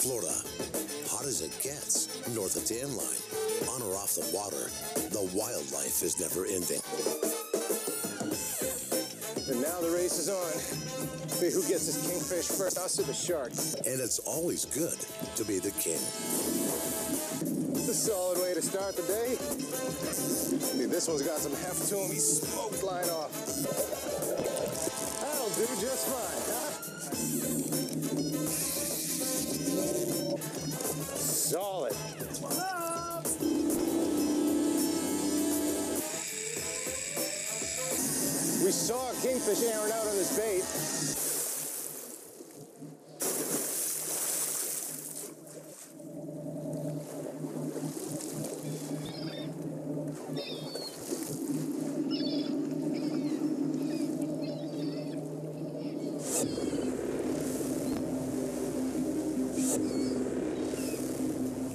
Florida. Hot as it gets, north of tan line. On or off the water, the wildlife is never ending. And now the race is on. See who gets his kingfish first, us or the shark. And it's always good to be the king. It's a solid way to start the day. See, this one's got some heft to him. He's smoked line off. That'll do just fine, huh? Solid. We saw a kingfish airing out on this bait.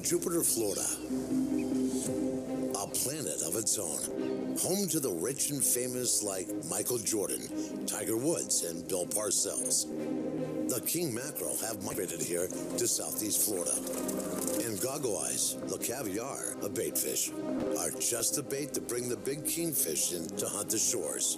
Jupiter, Florida, a planet of its own, home to the rich and famous like Michael Jordan, Tiger Woods, and Bill Parcells. The king mackerel have migrated here to southeast Florida. And goggle eyes, the caviar, a bait fish, are just a bait to bring the big kingfish in to hunt the shores.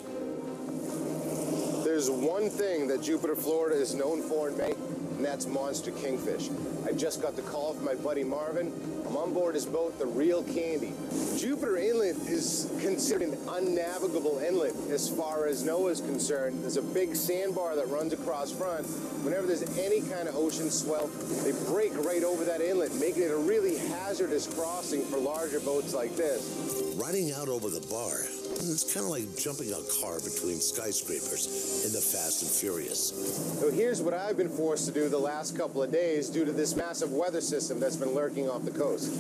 There's one thing that Jupiter, Florida is known for in May, and that's monster kingfish. I just got the call from my buddy Marvin. I'm on board his boat, the Real Candy. Jupiter Inlet is considered an unnavigable inlet as far as NOAA is concerned. There's a big sandbar that runs across front. Whenever there's any kind of ocean swell, they break right over that inlet, making it a really hazardous crossing for larger boats like this. Riding out over the bar, it's kind of like jumping a car between skyscrapers in the Fast and Furious. So here's what I've been forced to do the last couple of days due to this massive weather system that's been lurking off the coast.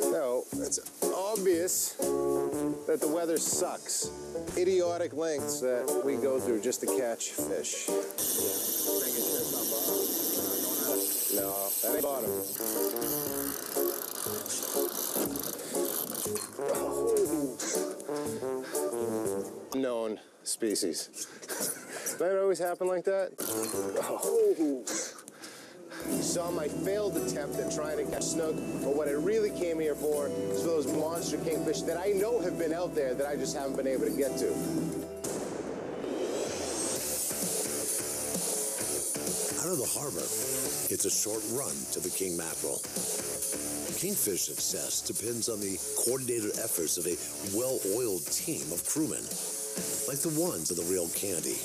So it's obvious that the weather sucks. Idiotic lengths that we go through just to catch fish. No, that ain't bottom. Known species. Does that always happen like that? You saw my failed attempt at trying to catch snook, but what I really came here for is for those monster kingfish that I know have been out there that I just haven't been able to get to. Out of the harbor, it's a short run to the king mackerel. Kingfish success depends on the coordinated efforts of a well-oiled team of crewmen, like the ones of the Real Candy.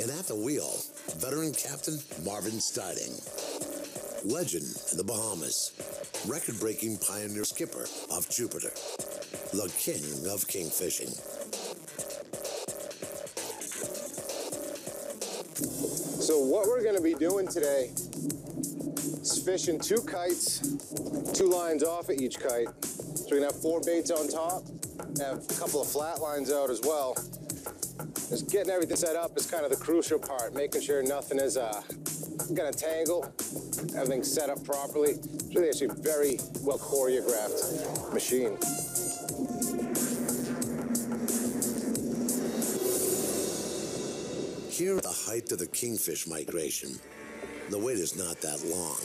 And at the wheel, veteran captain Marvin Stiding. Legend in the Bahamas, record-breaking pioneer skipper of Jupiter, the king of kingfishing. So what we're going to be doing today is fishing 2 kites, 2 lines off of each kite. So we're going to have 4 baits on top, have a couple of flat lines out as well. Just getting everything set up is kind of the crucial part, making sure nothing is going to tangle, everything's set up properly. It's really actually a very well choreographed machine. Here at the height of the kingfish migration, the wait is not that long.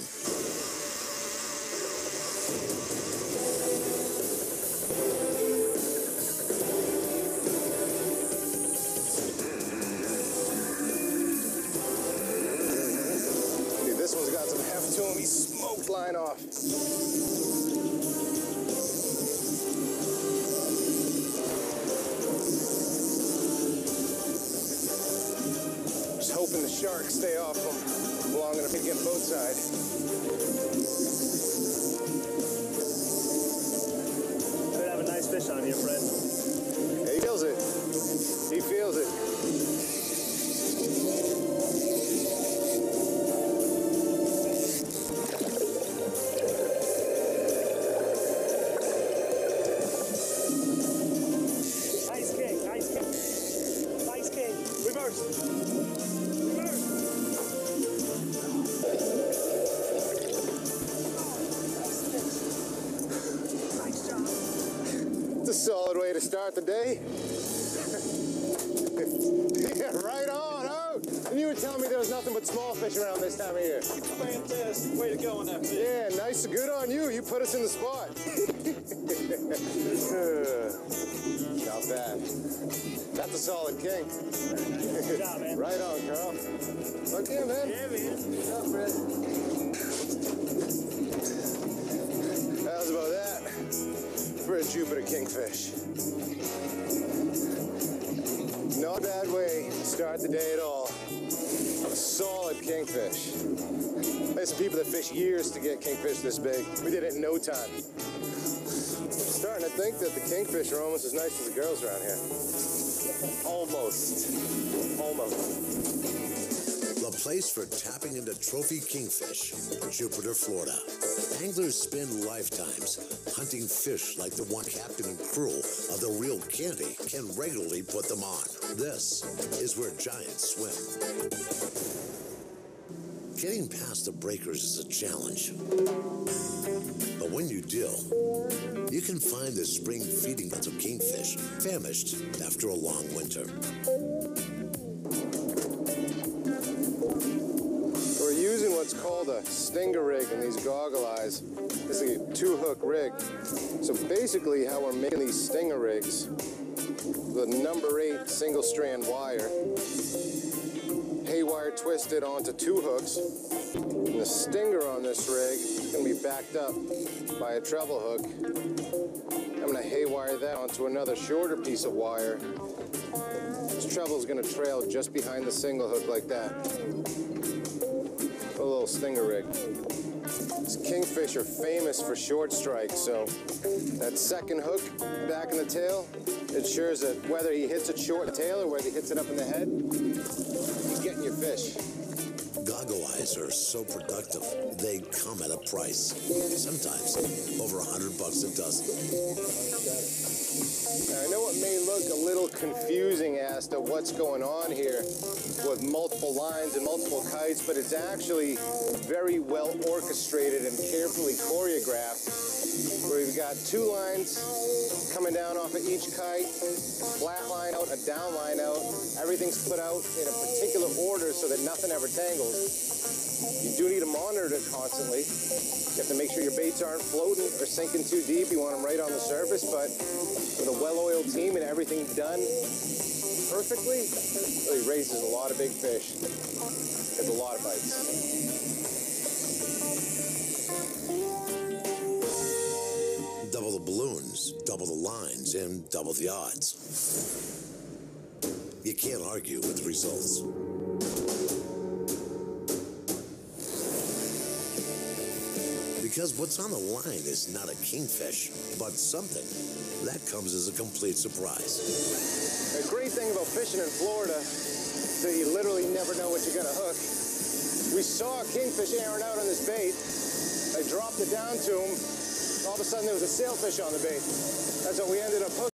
Dude, this one's got some heft to him. He smoked line off. Hoping the sharks stay off them long enough to get both sides. Could have a nice fish on you, Fred. Yeah, he feels it. He feels it. Nice kick, nice kick. Nice kick. Reverse. It's a solid way to to start the day? Yeah, right on, out. And you were telling me there was nothing but small fish around this time of year. Fantastic. Way to go on that fish. Yeah, nice, good on you. You put us in the spot. Not bad. That's a solid king. Good job, man. Right on, Carl. Okay, man. Yeah, man. What's up, Fred? How's about that for a Jupiter kingfish? Not a bad way to start the day at all. A solid kingfish. There's people that fish years to get kingfish this big. We did it in no time. Starting to think that the kingfish are almost as nice as the girls around here. Almost. The place for tapping into trophy kingfish, Jupiter, Florida. Anglers spend lifetimes hunting fish like the one captain and crew of the Real Candy can regularly put them on. This is where giants swim. Getting past the breakers is a challenge. But when you do, you can find the spring feeding grounds of kingfish famished after a long winter. We're using what's called a stinger rig in these goggle eyes. This is a 2-hook rig. So basically how we're making these stinger rigs, the number 8 single strand wire, haywire twisted onto 2 hooks, and the stinger on this rig is going to be backed up by a treble hook. I'm going to haywire that onto another shorter piece of wire. This treble is going to trail just behind the single hook like that. A little stinger rig. These kingfish are famous for short strikes, so that second hook back in the tail ensures that whether he hits it short in the tail or whether he hits it up in the head, he's getting your fish. Goggle eyes are so productive, they come at a price. Sometimes over $100 a dozen. Now, I know it may look a little confusing as to what's going on here with multiple lines and multiple kites, but it's actually very well orchestrated and carefully choreographed, where we've got 2 lines coming down off of each kite, flat line out, a down line out. Everything's put out in a particular order so that nothing ever tangles. You do need to monitor it constantly. You have to make sure your baits aren't floating or sinking too deep. You want them right on the surface, but with a well-oiled team and everything done perfectly, it really raises a lot of big fish. Gets a lot of bites. Double the balloons, double the lines, and double the odds. You can't argue with results. Because what's on the line is not a kingfish, but something that comes as a complete surprise. The great thing about fishing in Florida is that you literally never know what you're going to hook. We saw a kingfish airing out on this bait. I dropped it down to him. All of a sudden, there was a sailfish on the bait. That's what we ended up hooking.